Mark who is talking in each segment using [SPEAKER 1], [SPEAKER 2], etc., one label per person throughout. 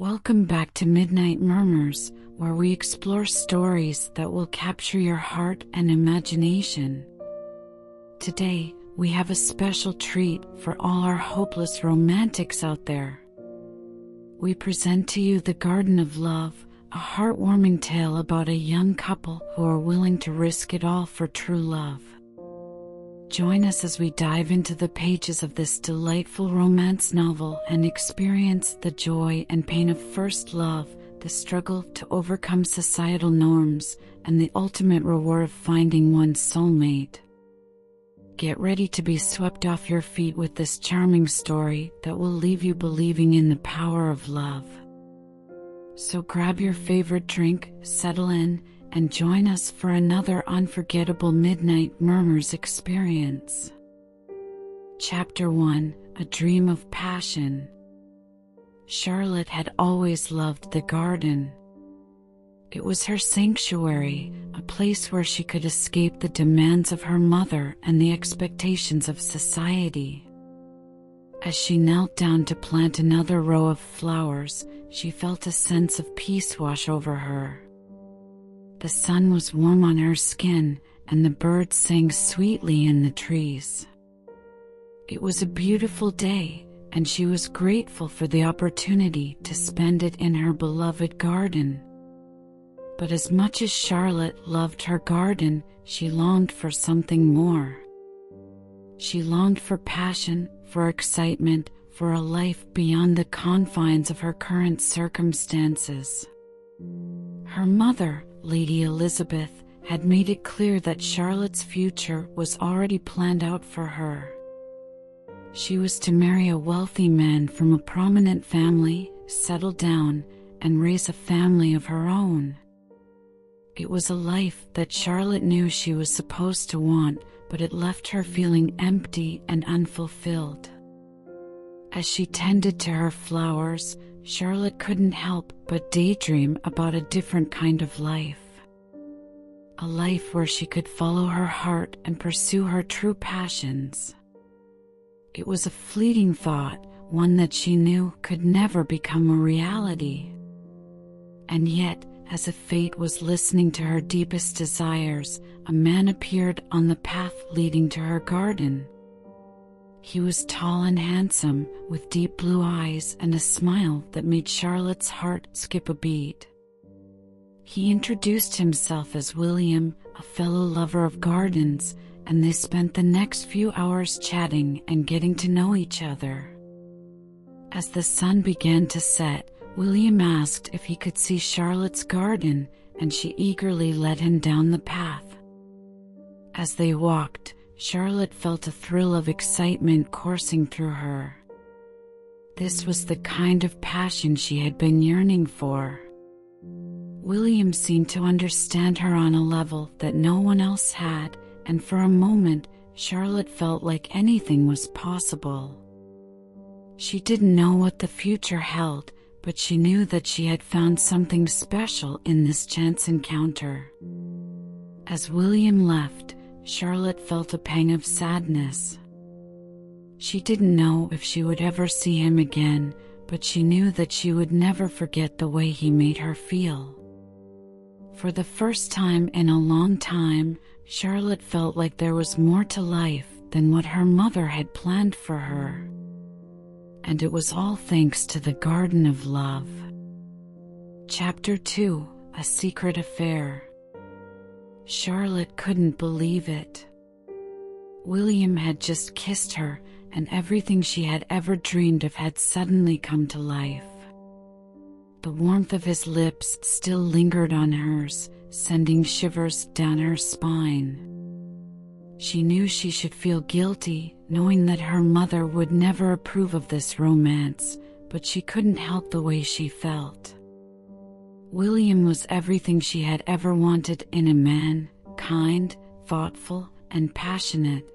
[SPEAKER 1] Welcome back to Midnight Murmurs, where we explore stories that will capture your heart and imagination. Today, we have a special treat for all our hopeless romantics out there. We present to you The Garden of Love, a heartwarming tale about a young couple who are willing to risk it all for true love. Join us as we dive into the pages of this delightful romance novel and experience the joy and pain of first love, the struggle to overcome societal norms, and the ultimate reward of finding one's soulmate. Get ready to be swept off your feet with this charming story that will leave you believing in the power of love. So grab your favorite drink, settle in, and join us for another unforgettable Midnight Murmurs experience. Chapter 1: A Dream of Passion. Charlotte had always loved the garden. It was her sanctuary, a place where she could escape the demands of her mother and the expectations of society. As she knelt down to plant another row of flowers, she felt a sense of peace wash over her. The sun was warm on her skin, and the birds sang sweetly in the trees. It was a beautiful day, and she was grateful for the opportunity to spend it in her beloved garden. But as much as Charlotte loved her garden, she longed for something more. She longed for passion, for excitement, for a life beyond the confines of her current circumstances. Her mother, Lady Elizabeth, had made it clear that Charlotte's future was already planned out for her. She was to marry a wealthy man from a prominent family, settle down, and raise a family of her own. It was a life that Charlotte knew she was supposed to want, but it left her feeling empty and unfulfilled. As she tended to her flowers, Charlotte couldn't help but daydream about a different kind of life. A life where she could follow her heart and pursue her true passions. It was a fleeting thought, one that she knew could never become a reality. And yet, as if fate was listening to her deepest desires, a man appeared on the path leading to her garden. He was tall and handsome, with deep blue eyes and a smile that made Charlotte's heart skip a beat. He introduced himself as William, a fellow lover of gardens, and they spent the next few hours chatting and getting to know each other. As the sun began to set, William asked if he could see Charlotte's garden, and she eagerly led him down the path. As they walked, Charlotte felt a thrill of excitement coursing through her. This was the kind of passion she had been yearning for. William seemed to understand her on a level that no one else had, and for a moment, Charlotte felt like anything was possible. She didn't know what the future held, but she knew that she had found something special in this chance encounter. As William left, Charlotte felt a pang of sadness. She didn't know if she would ever see him again, but she knew that she would never forget the way he made her feel. For the first time in a long time, Charlotte felt like there was more to life than what her mother had planned for her. And it was all thanks to the Garden of Love. Chapter 2: A Secret Affair. Charlotte couldn't believe it. William had just kissed her, and everything she had ever dreamed of had suddenly come to life. The warmth of his lips still lingered on hers, sending shivers down her spine. She knew she should feel guilty, knowing that her mother would never approve of this romance, but she couldn't help the way she felt. William was everything she had ever wanted in a man: kind, thoughtful, and passionate.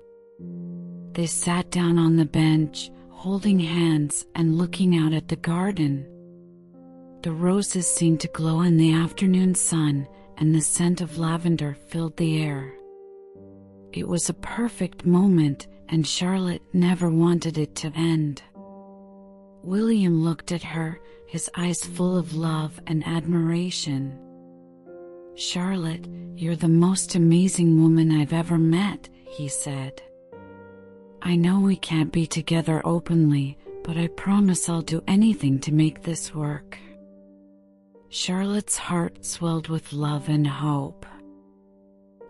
[SPEAKER 1] They sat down on the bench, holding hands and looking out at the garden. The roses seemed to glow in the afternoon sun, and the scent of lavender filled the air. It was a perfect moment, and Charlotte never wanted it to end. William looked at her, his eyes full of love and admiration. "Charlotte, you're the most amazing woman I've ever met," he said. "I know we can't be together openly, but I promise I'll do anything to make this work." Charlotte's heart swelled with love and hope.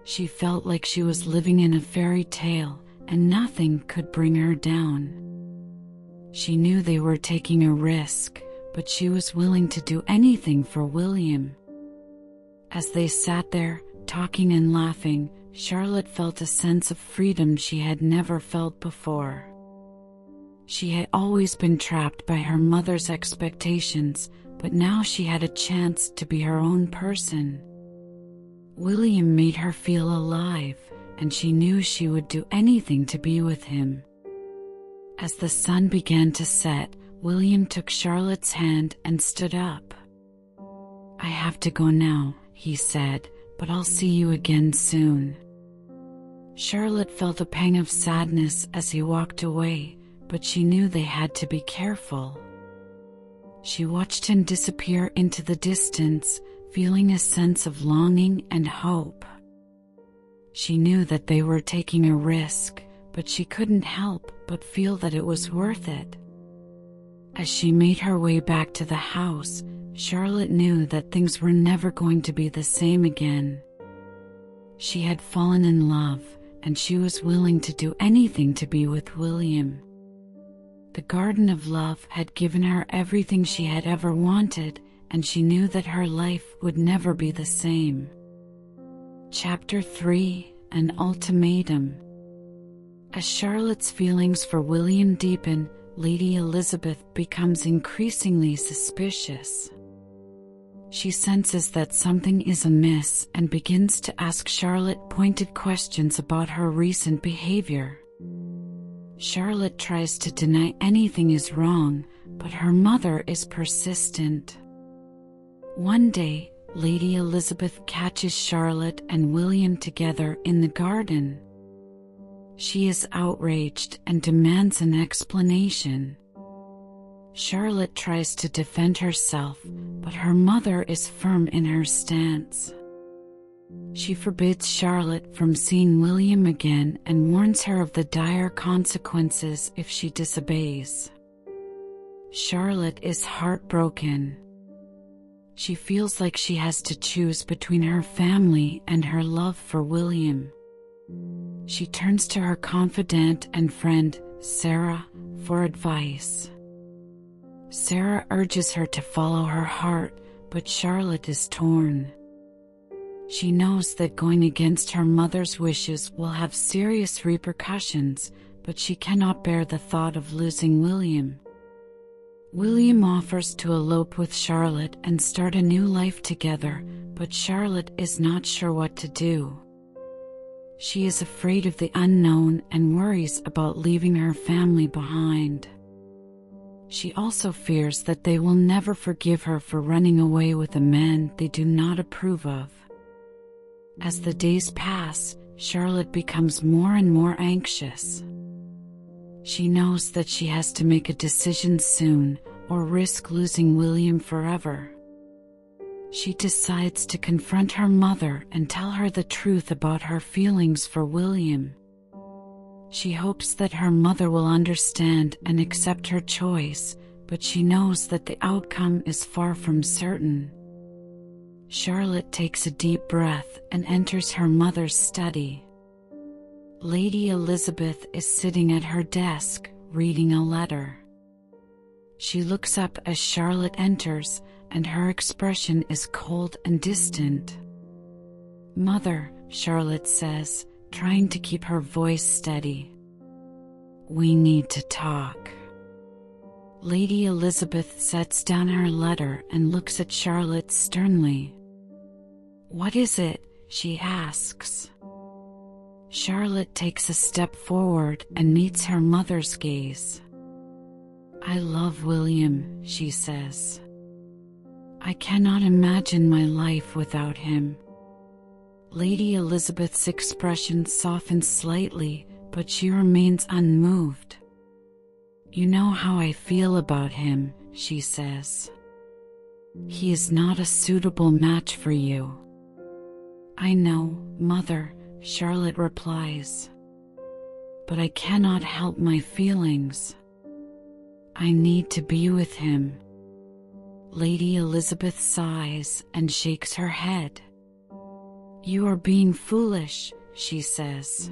[SPEAKER 1] She felt like she was living in a fairy tale, and nothing could bring her down. She knew they were taking a risk, but she was willing to do anything for William. As they sat there, talking and laughing, Charlotte felt a sense of freedom she had never felt before. She had always been trapped by her mother's expectations, but now she had a chance to be her own person. William made her feel alive, and she knew she would do anything to be with him. As the sun began to set, William took Charlotte's hand and stood up. "I have to go now," he said, "but I'll see you again soon." Charlotte felt a pang of sadness as he walked away, but she knew they had to be careful. She watched him disappear into the distance, feeling a sense of longing and hope. She knew that they were taking a risk, but she couldn't help but feel that it was worth it. As she made her way back to the house, Charlotte knew that things were never going to be the same again. She had fallen in love, and she was willing to do anything to be with William. The garden of love had given her everything she had ever wanted, and she knew that her life would never be the same. Chapter 3: An Ultimatum. As Charlotte's feelings for William deepen, Lady Elizabeth becomes increasingly suspicious. She senses that something is amiss and begins to ask Charlotte pointed questions about her recent behavior. Charlotte tries to deny anything is wrong, but her mother is persistent. One day, Lady Elizabeth catches Charlotte and William together in the garden. She is outraged and demands an explanation. Charlotte tries to defend herself, but her mother is firm in her stance. She forbids Charlotte from seeing William again and warns her of the dire consequences if she disobeys. Charlotte is heartbroken. She feels like she has to choose between her family and her love for William. She turns to her confidant and friend, Sarah, for advice. Sarah urges her to follow her heart, but Charlotte is torn. She knows that going against her mother's wishes will have serious repercussions, but she cannot bear the thought of losing William. William offers to elope with Charlotte and start a new life together, but Charlotte is not sure what to do. She is afraid of the unknown and worries about leaving her family behind. She also fears that they will never forgive her for running away with a man they do not approve of. As the days pass, Charlotte becomes more and more anxious. She knows that she has to make a decision soon, or risk losing William forever. She decides to confront her mother and tell her the truth about her feelings for William. She hopes that her mother will understand and accept her choice, but she knows that the outcome is far from certain. Charlotte takes a deep breath and enters her mother's study. Lady Elizabeth is sitting at her desk, reading a letter. She looks up as Charlotte enters, and her expression is cold and distant. "Mother," Charlotte says, trying to keep her voice steady. "We need to talk." Lady Elizabeth sets down her letter and looks at Charlotte sternly. "What is it?" she asks. Charlotte takes a step forward and meets her mother's gaze. "I love William," she says. "I cannot imagine my life without him." Lady Elizabeth's expression softens slightly, but she remains unmoved. "You know how I feel about him," she says. "He is not a suitable match for you." "I know, Mother," Charlotte replies. "But I cannot help my feelings. I need to be with him." Lady Elizabeth sighs and shakes her head. "You are being foolish," she says.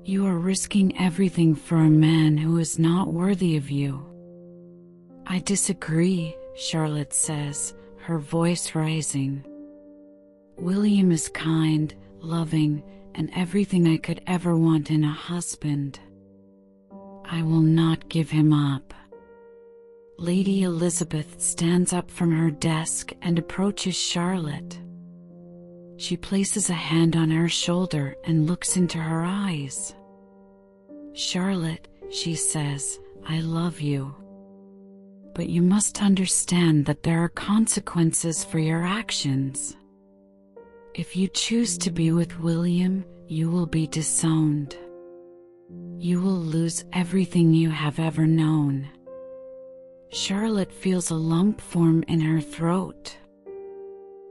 [SPEAKER 1] "You are risking everything for a man who is not worthy of you." "I disagree," Charlotte says, her voice rising. "William is kind, loving, and everything I could ever want in a husband. I will not give him up." Lady Elizabeth stands up from her desk and approaches Charlotte. She places a hand on her shoulder and looks into her eyes. "Charlotte," she says, "I love you. But you must understand that there are consequences for your actions. If you choose to be with William, you will be disowned. You will lose everything you have ever known." Charlotte feels a lump form in her throat.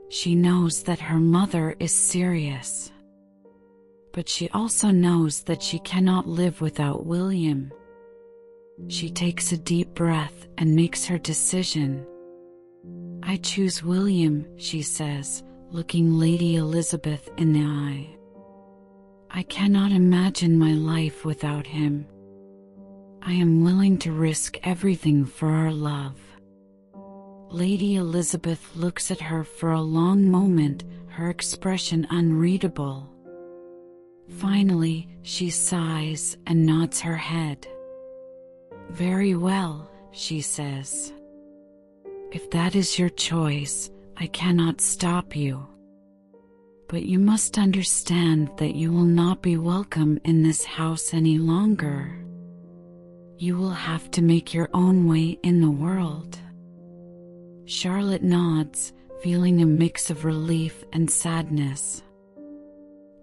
[SPEAKER 1] She knows that her mother is serious. But she also knows that she cannot live without William. She takes a deep breath and makes her decision. "I choose William," she says, looking Lady Elizabeth in the eye. "I cannot imagine my life without him. I am willing to risk everything for our love." Lady Elizabeth looks at her for a long moment, her expression unreadable. Finally, she sighs and nods her head. "Very well," she says. "If that is your choice, I cannot stop you. But you must understand that you will not be welcome in this house any longer. You will have to make your own way in the world." Charlotte nods, feeling a mix of relief and sadness.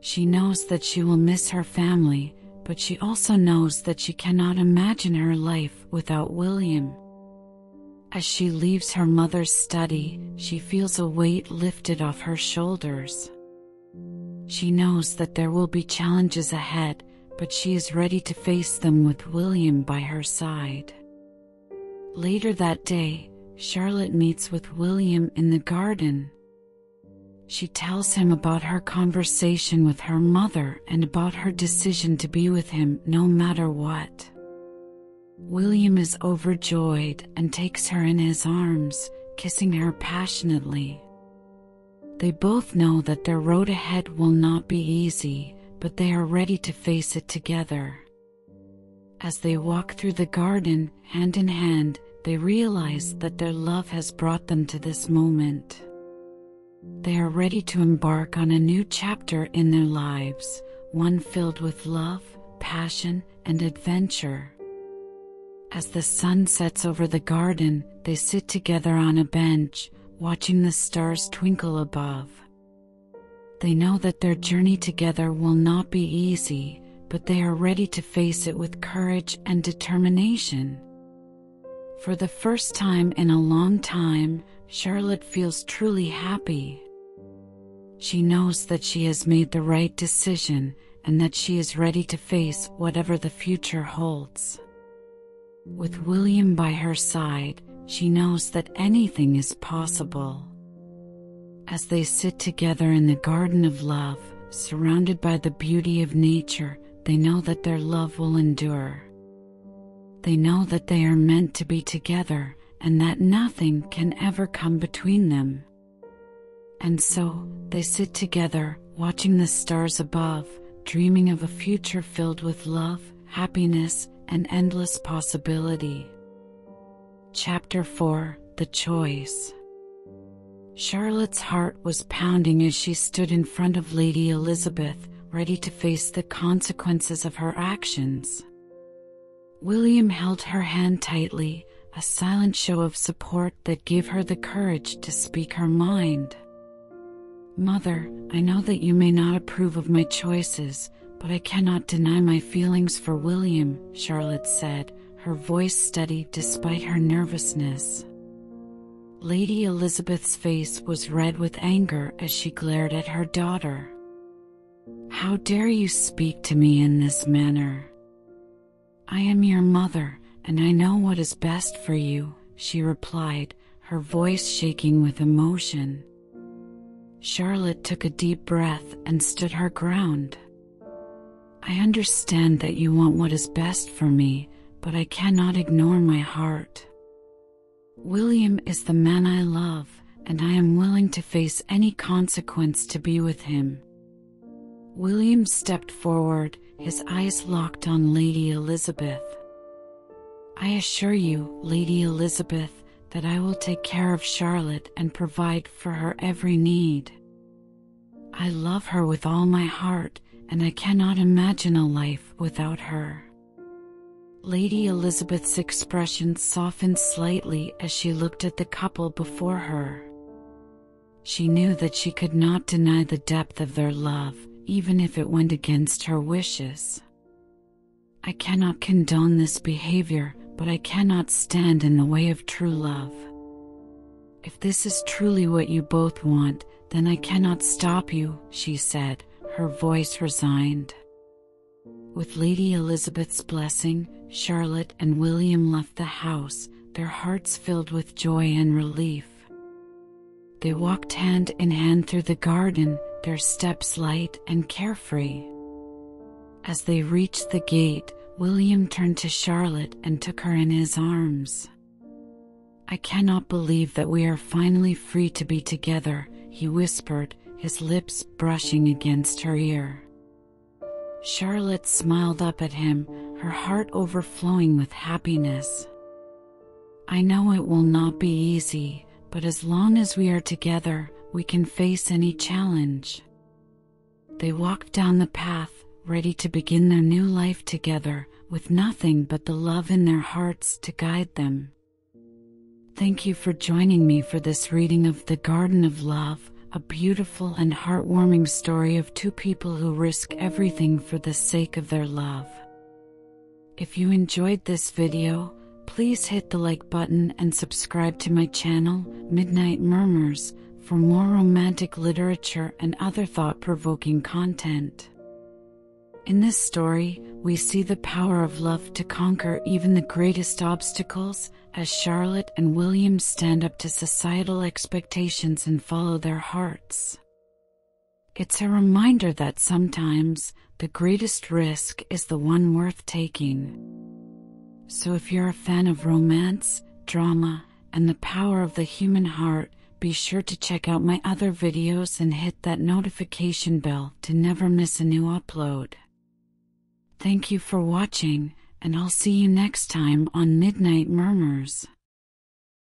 [SPEAKER 1] She knows that she will miss her family, but she also knows that she cannot imagine her life without William. As she leaves her mother's study, she feels a weight lifted off her shoulders. She knows that there will be challenges ahead, but she is ready to face them with William by her side. Later that day, Charlotte meets with William in the garden. She tells him about her conversation with her mother and about her decision to be with him no matter what. William is overjoyed and takes her in his arms, kissing her passionately. They both know that their road ahead will not be easy, but they are ready to face it together. As they walk through the garden, hand in hand, they realize that their love has brought them to this moment. They are ready to embark on a new chapter in their lives, one filled with love, passion, and adventure. As the sun sets over the garden, they sit together on a bench, watching the stars twinkle above. They know that their journey together will not be easy, but they are ready to face it with courage and determination. For the first time in a long time, Charlotte feels truly happy. She knows that she has made the right decision and that she is ready to face whatever the future holds. With William by her side, she knows that anything is possible. As they sit together in the garden of love, surrounded by the beauty of nature, they know that their love will endure. They know that they are meant to be together and that nothing can ever come between them. And so, they sit together, watching the stars above, dreaming of a future filled with love, happiness, and endless possibility. Chapter 4: The Choice. Charlotte's heart was pounding as she stood in front of Lady Elizabeth, ready to face the consequences of her actions. William held her hand tightly, a silent show of support that gave her the courage to speak her mind. "Mother, I know that you may not approve of my choices, but I cannot deny my feelings for William," Charlotte said, her voice steady despite her nervousness. Lady Elizabeth's face was red with anger as she glared at her daughter. "How dare you speak to me in this manner? I am your mother, and I know what is best for you," she replied, her voice shaking with emotion. Charlotte took a deep breath and stood her ground. "I understand that you want what is best for me, but I cannot ignore my heart. William is the man I love, and I am willing to face any consequence to be with him." William stepped forward, his eyes locked on Lady Elizabeth. "I assure you, Lady Elizabeth, that I will take care of Charlotte and provide for her every need. I love her with all my heart, and I cannot imagine a life without her." Lady Elizabeth's expression softened slightly as she looked at the couple before her. She knew that she could not deny the depth of their love, even if it went against her wishes. "I cannot condone this behavior, but I cannot stand in the way of true love. If this is truly what you both want, then I cannot stop you," she said, her voice resigned. With Lady Elizabeth's blessing, Charlotte and William left the house, their hearts filled with joy and relief. They walked hand in hand through the garden, their steps light and carefree. As they reached the gate, William turned to Charlotte and took her in his arms. "I cannot believe that we are finally free to be together," he whispered, his lips brushing against her ear. Charlotte smiled up at him, her heart overflowing with happiness. "I know it will not be easy, but as long as we are together, we can face any challenge." They walked down the path, ready to begin their new life together, with nothing but the love in their hearts to guide them. Thank you for joining me for this reading of The Garden of Love, a beautiful and heartwarming story of two people who risk everything for the sake of their love. If you enjoyed this video, please hit the like button and subscribe to my channel, Midnight Murmurs, for more romantic literature and other thought-provoking content. In this story, we see the power of love to conquer even the greatest obstacles, as Charlotte and William stand up to societal expectations and follow their hearts. It's a reminder that sometimes the greatest risk is the one worth taking. So if you're a fan of romance, drama, and the power of the human heart, be sure to check out my other videos and hit that notification bell to never miss a new upload. Thank you for watching, and I'll see you next time on Midnight Murmurs.